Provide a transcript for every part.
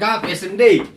Allona PSM.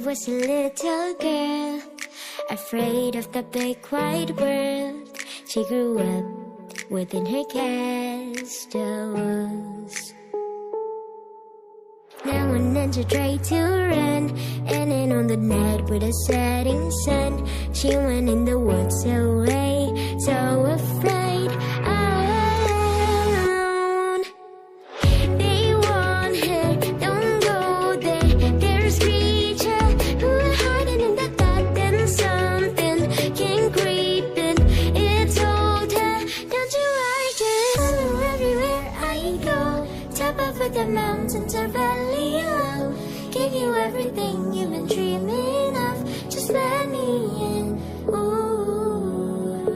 Was a little girl, afraid of the big wide world. She grew up within her castle walls. Now and then she tried to run, and then on the night with a setting sun, she went in the woods away, so afraid, alone. They warn her, don't go there, there's creatures who are hiding in the dark, and something came creeping. It told her, don't you worry, just follow everywhere I go. Top of the mountains are valley low. Give you everything you've been dreaming of. Just let me in. Ooh,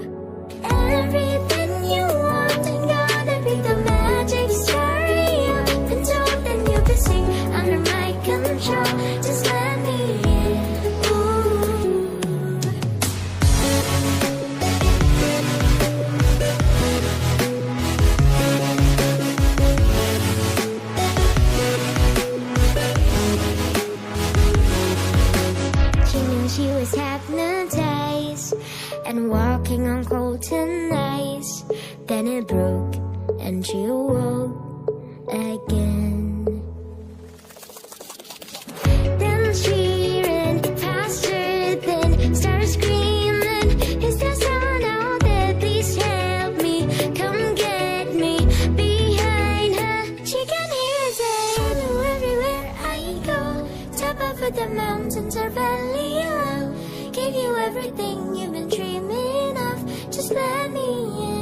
everything you want and gotta be the magic story you've been told, and you'll be safe under my control. Just let me in. She was hypnotized and walking on cold-and ice. Then it broke and she awoke again. Then she ran faster, then started screaming, is there someone out there? Please help me, come get me. Behind her she can hear it say, follow everywhere I go. Top of the mountains are valley low. Give you everything you've been dreaming of. Just let me in.